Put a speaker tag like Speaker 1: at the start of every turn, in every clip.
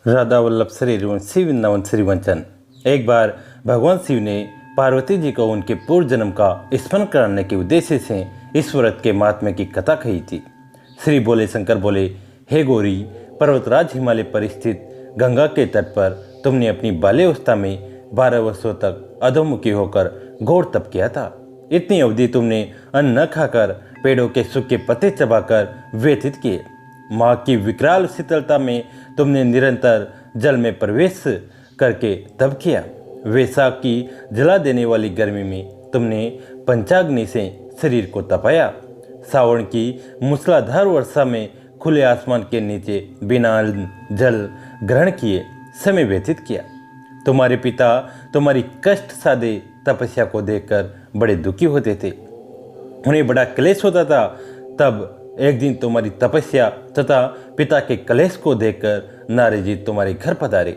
Speaker 1: राधा वल्लभ श्री रघुवंशी वृंदावन श्री वंचन। एक बार भगवान शिव ने पार्वती जी को उनके पूर्व जन्म का स्मरण कराने के उद्देश्य से इस व्रत के महात्म्य की कथा कही थी। श्री बोले शंकर बोले, हे गौरी, पर्वतराज हिमालय पर स्थित गंगा के तट पर तुमने अपनी बाल्यावस्था में 12 वर्षों तक अधोमुखी होकर घोर तप किया था। इतनी अवधि तुमने अन्न न खाकर पेड़ों के सूखे पत्ते चबाकर व्यतीत किए। माँ की विकराल शीतलता में तुमने निरंतर जल में प्रवेश करके तप किया। वैशाख की जला देने वाली गर्मी में तुमने पंचाग्नि से शरीर को तपाया। सावन की मूसलाधार वर्षा में खुले आसमान के नीचे बिना जल ग्रहण किए समय व्यतीत किया। तुम्हारे पिता तुम्हारी कष्ट सादे तपस्या को देखकर बड़े दुखी होते थे, उन्हें बड़ा क्लेश होता था। तब एक दिन तुम्हारी तपस्या तथा पिता के कलेश को देखकर नारद जी तुम्हारे घर पधारे।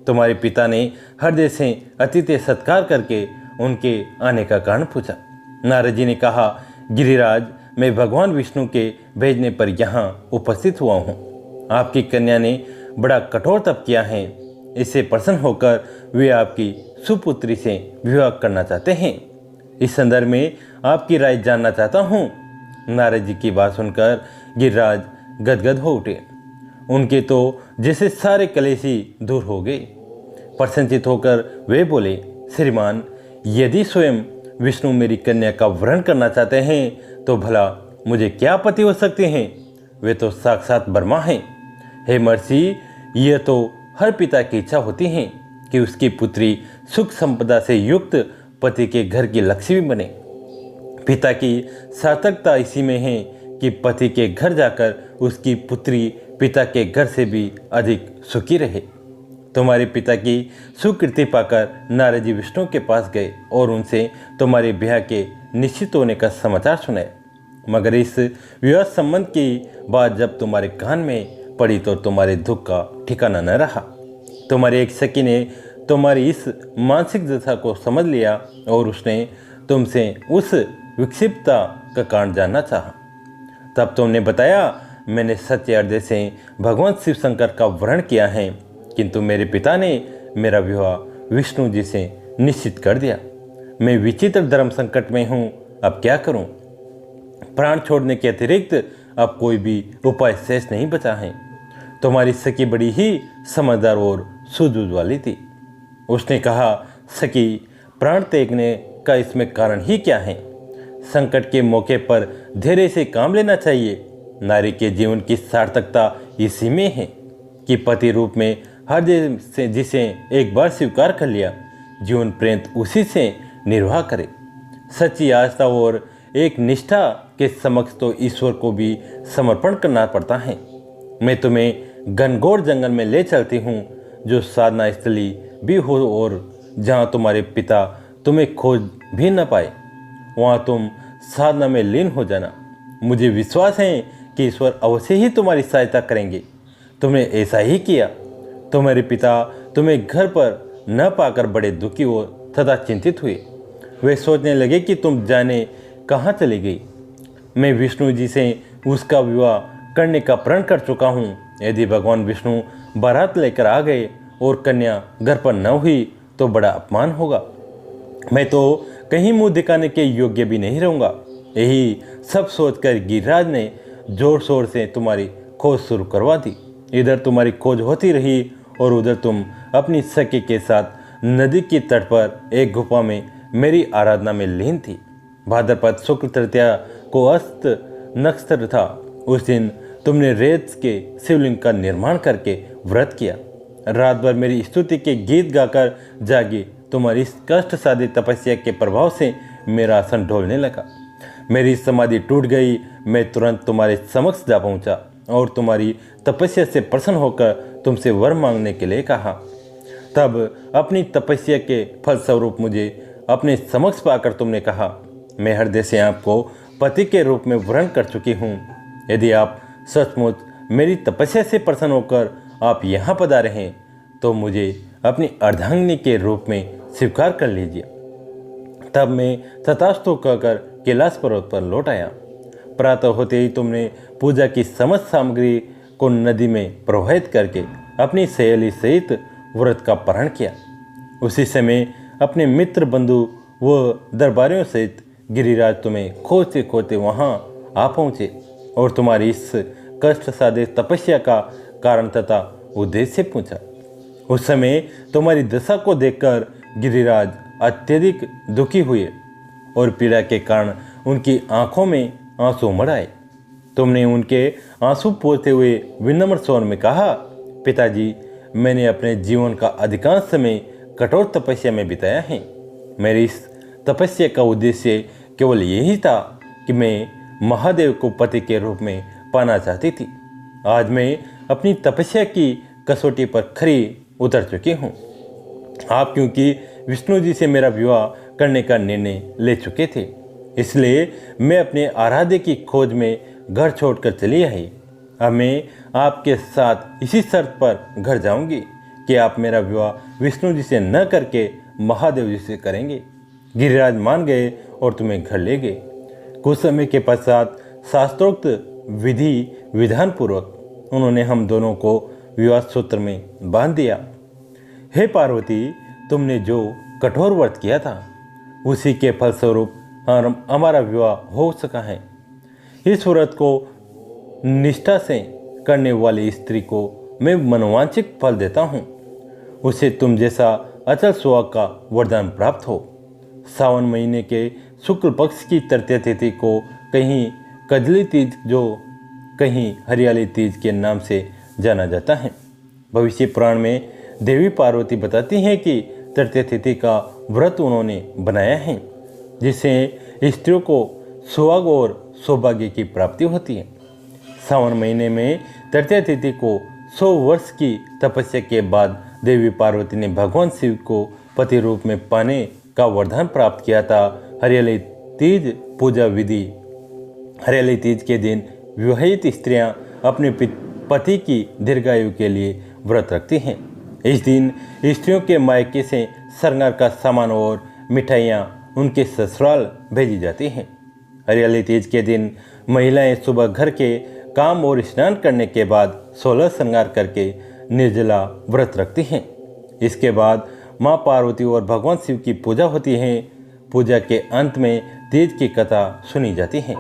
Speaker 1: तुम्हारे पिता ने हृदय से अतिथि सत्कार करके उनके आने का कारण पूछा। नारद जी ने कहा, गिरिराज, मैं भगवान विष्णु के भेजने पर यहाँ उपस्थित हुआ हूँ। आपकी कन्या ने बड़ा कठोर तप किया है, इससे प्रसन्न होकर वे आपकी सुपुत्री से विवाह करना चाहते हैं। इस संदर्भ में आपकी राय जानना चाहता हूँ। नारद जी की बात सुनकर गिरिराज गदगद हो उठे। उनके तो जैसे सारे कलेश ही दूर हो गए। प्रसन्नचित होकर वे बोले, श्रीमान, यदि स्वयं विष्णु मेरी कन्या का वरण करना चाहते हैं तो भला मुझे क्या आपत्ति हो सकती है? वे तो साक्षात ब्रह्मा हैं। हे महर्षि, यह तो हर पिता की इच्छा होती है कि उसकी पुत्री सुख संपदा से युक्त पति के घर की लक्ष्मी बने। पिता की सार्थकता इसी में है कि पति के घर जाकर उसकी पुत्री पिता के घर से भी अधिक सुखी रहे। तुम्हारे पिता की सुकृति पाकर नारद जी विष्णु के पास गए और उनसे तुम्हारे ब्याह के निश्चित होने का समाचार सुनाए। मगर इस विवाह संबंध की बात जब तुम्हारे कान में पड़ी तो तुम्हारे दुख का ठिकाना न रहा। तुम्हारी एक सखी ने तुम्हारी इस मानसिक दशा को समझ लिया और उसने तुमसे उस विक्षिप्तता का कारण जानना चाहा। तब तुमने बताया, मैंने सच्चे हृदय से भगवान शिव शंकर का वरण किया है, किंतु मेरे पिता ने मेरा विवाह विष्णु जी से निश्चित कर दिया। मैं विचित्र धर्म संकट में हूँ, अब क्या करूँ? प्राण छोड़ने के अतिरिक्त अब कोई भी उपाय शेष नहीं बचा है। तुम्हारी सखी बड़ी ही समझदार और सूझबूझ वाली थी। उसने कहा, सखी, प्राण त्यागने का इसमें कारण ही क्या है? संकट के मौके पर धैर्य से काम लेना चाहिए। नारी के जीवन की सार्थकता इसी में है कि पति रूप में हृदय से जिसे एक बार स्वीकार कर लिया, जीवन पर्यंत उसी से निर्वाह करे। सच्ची आस्था और एक निष्ठा के समक्ष तो ईश्वर को भी समर्पण करना पड़ता है। मैं तुम्हें घनघोर जंगल में ले चलती हूँ, जो साधना स्थली भी हो, और जहाँ तुम्हारे पिता तुम्हें खोज भी न पाए, वहाँ तुम साधना में लीन हो जाना। मुझे विश्वास है कि ईश्वर अवश्य ही तुम्हारी सहायता करेंगे। तुमने ऐसा ही किया। तुम्हारे पिता तुम्हें घर पर न पाकर बड़े दुखी हो तथा चिंतित हुए। वे सोचने लगे कि तुम जाने कहाँ चली गई। मैं विष्णु जी से उसका विवाह करने का प्रण कर चुका हूँ। यदि भगवान विष्णु बारात लेकर आ गए और कन्या घर पर न हुई तो बड़ा अपमान होगा। मैं तो कहीं मुंह दिखाने के योग्य भी नहीं रहूँगा। यही सब सोचकर गिरिराज ने जोर शोर से तुम्हारी खोज शुरू करवा दी। इधर तुम्हारी खोज होती रही और उधर तुम अपनी सखी के साथ नदी के तट पर एक गुफा में मेरी आराधना में लीन थी। भाद्रपद शुक्ल तृतीया को अस्त नक्षत्र था। उस दिन तुमने रेत के शिवलिंग का निर्माण करके व्रत किया। रात भर मेरी स्तुति के गीत गाकर जागी। तुम्हारी इस कष्ट साधी तपस्या के प्रभाव से मेरा आसन ढोलने लगा। मेरी समाधि टूट गई। मैं तुरंत तुम्हारे समक्ष जा पहुंचा और तुम्हारी तपस्या से प्रसन्न होकर तुमसे वर मांगने के लिए कहा। तब अपनी तपस्या के फलस्वरूप मुझे अपने समक्ष पाकर तुमने कहा, मैं हृदय से आपको पति के रूप में वरण कर चुकी हूँ। यदि आप सचमुच मेरी तपस्या से प्रसन्न होकर आप यहाँ पधारे हैं तो मुझे अपनी अर्धांगिनी के रूप में स्वीकार कर लीजिए। तब मैं तथास्तु कहकर कैलाश पर्वत पर लौट आया। प्रातः होते ही तुमने पूजा की समस्त सामग्री को नदी में प्रवाहित करके अपनी सहेली सहित व्रत का पारण किया। उसी समय अपने मित्र बंधु व दरबारियों सहित गिरिराज तुम्हें खोजते खोजते वहां आ पहुंचे और तुम्हारी इस कष्ट साध्य तपस्या का कारण तथा उद्देश्य पूछा। उस समय तुम्हारी दशा को देखकर गिरिराज अत्यधिक दुखी हुए और पीड़ा के कारण उनकी आंखों में आंसू उमड़ आए। तुमने उनके आंसू पोंछते हुए विनम्र स्वर में कहा, पिताजी, मैंने अपने जीवन का अधिकांश समय कठोर तपस्या में बिताया है। मेरी इस तपस्या का उद्देश्य केवल यही था कि मैं महादेव को पति के रूप में पाना चाहती थी। आज मैं अपनी तपस्या की कसौटी पर खरी उतर चुकी हूँ। आप क्योंकि विष्णु जी से मेरा विवाह करने का निर्णय ले चुके थे, इसलिए मैं अपने आराध्य की खोज में घर छोड़कर चली आई। अब मैं आपके साथ इसी शर्त पर घर जाऊंगी कि आप मेरा विवाह विष्णु जी से न करके महादेव जी से करेंगे। गिरिराज मान गए और तुम्हें घर ले गए। कुछ समय के पश्चात शास्त्रोक्त विधि विधान पूर्वक उन्होंने हम दोनों को विवाह सूत्र में बांध दिया। हे पार्वती, तुमने जो कठोर व्रत किया था उसी के फलस्वरूप हमारा विवाह हो सका है। इस व्रत को निष्ठा से करने वाली स्त्री को मैं मनोवांछित फल देता हूँ। उसे तुम जैसा अचल सुहाग का वरदान प्राप्त हो। सावन महीने के शुक्ल पक्ष की तृतीया तिथि को कहीं कजली तीज जो कहीं हरियाली तीज के नाम से जाना जाता है। भविष्य पुराण में देवी पार्वती बताती हैं कि तृतीया तिथि का व्रत उन्होंने बनाया है, जिससे स्त्रियों को सुहाग और सौभाग्य की प्राप्ति होती है। सावन महीने में तृतीया तिथि को 100 वर्ष की तपस्या के बाद देवी पार्वती ने भगवान शिव को पति रूप में पाने का वरदान प्राप्त किया था। हरियाली तीज पूजा विधि। हरियाली तीज के दिन विवाहित स्त्रियां अपने पति की दीर्घायु के लिए व्रत रखती हैं। इस दिन स्त्रियों के मायके से श्रृंगार का सामान और मिठाइयाँ उनके ससुराल भेजी जाती हैं। हरियाली तीज के दिन महिलाएं सुबह घर के काम और स्नान करने के बाद 16 श्रृंगार करके निर्जला व्रत रखती हैं। इसके बाद माँ पार्वती और भगवान शिव की पूजा होती है। पूजा के अंत में तीज की कथा सुनी जाती है।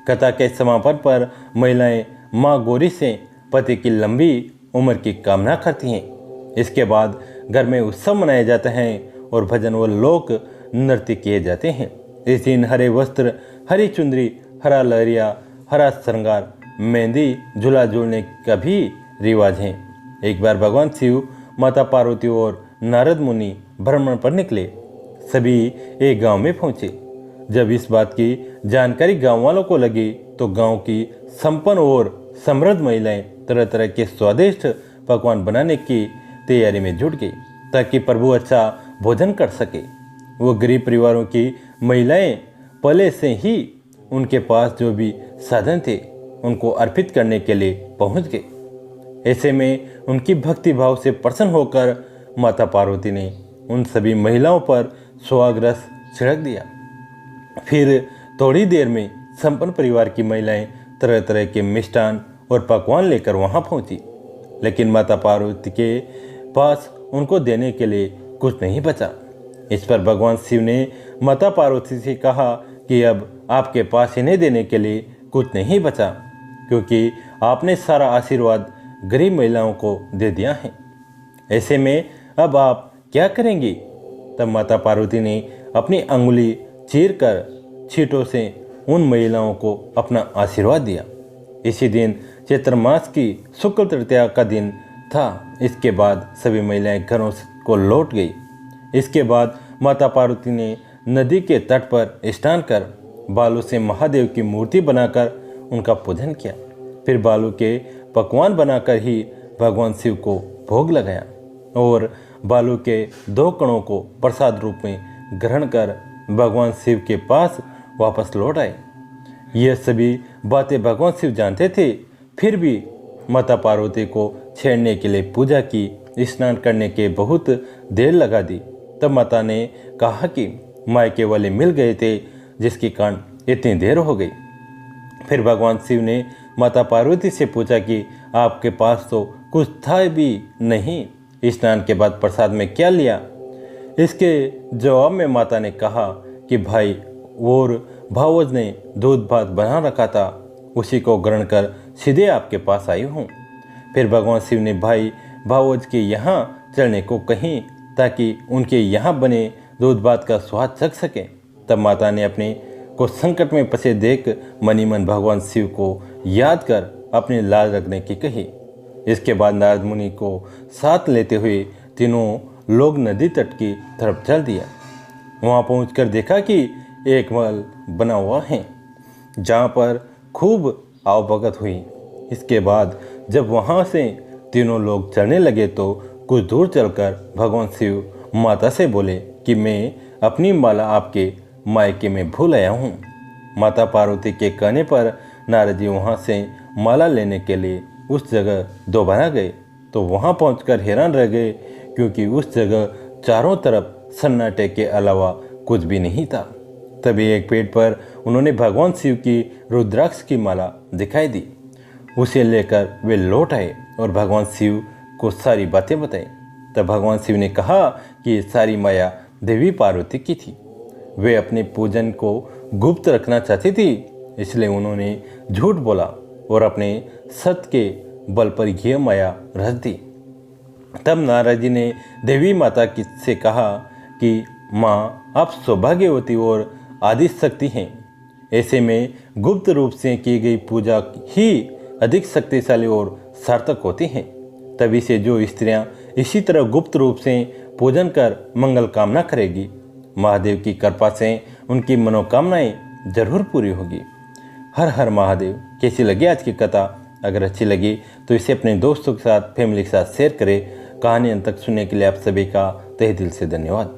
Speaker 1: कथा के समापन पर महिलाएं माँ गौरी से पति की लंबी उम्र की कामना करती हैं। इसके बाद घर में उत्सव मनाए जाते हैं और भजन व लोक नृत्य किए जाते हैं। इस दिन हरे वस्त्र, हरी चुंदरी, हरा लहरिया, हरा श्रृंगार, मेहंदी, झूला झूलने का भी रिवाज है। एक बार भगवान शिव, माता पार्वती और नारद मुनि भ्रमण पर निकले। सभी एक गांव में पहुंचे। जब इस बात की जानकारी गांव वालों को लगी तो गांव की संपन्न और समृद्ध महिलाएं तरह तरह के स्वादिष्ट पकवान बनाने की तैयारी में जुट गई ताकि प्रभु अच्छा भोजन कर सके। वो गरीब परिवारों की महिलाएं पहले से ही उनके पास जो भी साधन थे उनको अर्पित करने के लिए पहुंच गए। ऐसे में उनकी भक्ति भाव से प्रसन्न होकर माता पार्वती ने उन सभी महिलाओं पर सुहाग रस छिड़क दिया। फिर थोड़ी देर में संपन्न परिवार की महिलाएं तरह तरह के मिष्ठान और पकवान लेकर वहां पहुंची, लेकिन माता पार्वती के पास उनको देने के लिए कुछ नहीं बचा। इस पर भगवान शिव ने माता पार्वती से कहा कि अब आपके पास इन्हें देने के लिए कुछ नहीं बचा, क्योंकि आपने सारा आशीर्वाद गरीब महिलाओं को दे दिया है। ऐसे में अब आप क्या करेंगी? तब माता पार्वती ने अपनी अंगुली चीरकर छींटों से उन महिलाओं को अपना आशीर्वाद दिया। इसी दिन चैत्र मास की शुक्ल तृतीया का दिन था। इसके बाद सभी महिलाएं घरों को लौट गई। इसके बाद माता पार्वती ने नदी के तट पर स्नान कर बालू से महादेव की मूर्ति बनाकर उनका पूजन किया। फिर बालू के पकवान बनाकर ही भगवान शिव को भोग लगाया और बालू के 2 कणों को प्रसाद रूप में ग्रहण कर भगवान शिव के पास वापस लौट आए। यह सभी बातें भगवान शिव जानते थे, फिर भी माता पार्वती को छेड़ने के लिए पूजा की। स्नान करने के बहुत देर लगा दी। तब माता ने कहा कि मायके वाले मिल गए थे, जिसके कारण इतनी देर हो गई। फिर भगवान शिव ने माता पार्वती से पूछा कि आपके पास तो कुछ था भी नहीं। स्नान के बाद प्रसाद में क्या लिया? इसके जवाब में माता ने कहा कि भाई और भावज ने दूध भात बना रखा था, उसी को ग्रहण कर सीधे आपके पास आई हूँ। फिर भगवान शिव ने भाई भावज के यहाँ चलने को कहीं ताकि उनके यहाँ बने दूध भात का स्वाद चख सके। तब माता ने अपने को संकट में फंसे देख मनी मन भगवान शिव को याद कर अपनी लाज रखने की कही। इसके बाद नारद मुनि को साथ लेते हुए तीनों लोग नदी तट की तरफ चल दिया। वहाँ पहुंचकर देखा कि एक महल बना हुआ है जहाँ पर खूब आवभगत हुई। इसके बाद जब वहाँ से तीनों लोग चलने लगे तो कुछ दूर चलकर भगवान शिव माता से बोले कि मैं अपनी माला आपके मायके में भूल आया हूँ। माता पार्वती के कहने पर नारद जी वहाँ से माला लेने के लिए उस जगह दोबारा गए तो वहाँ पहुंचकर हैरान रह गए, क्योंकि उस जगह चारों तरफ सन्नाटे के अलावा कुछ भी नहीं था। तभी एक पेड़ पर उन्होंने भगवान शिव की रुद्राक्ष की माला दिखाई दी। उसे लेकर वे लौट आए और भगवान शिव को सारी बातें बताई। तब भगवान शिव ने कहा कि सारी माया देवी पार्वती की थी। वे अपने पूजन को गुप्त रखना चाहती थी, इसलिए उन्होंने झूठ बोला और अपने सत्य के बल पर यह माया रच दी। तब नारद जी ने देवी माता से कहा कि माँ, आप सौभाग्यवती और आदि शक्ति हैं। ऐसे में गुप्त रूप से की गई पूजा ही अधिक शक्तिशाली और सार्थक होती हैं। तभी से जो स्त्रियां इसी तरह गुप्त रूप से पूजन कर मंगल कामना करेगी, महादेव की कृपा से उनकी मनोकामनाएं जरूर पूरी होगी। हर हर महादेव। कैसी लगी आज की कथा? अगर अच्छी लगी तो इसे अपने दोस्तों के साथ, फैमिली के साथ शेयर करें। कहानी अंत तक सुनने के लिए आप सभी का तहे दिल से धन्यवाद।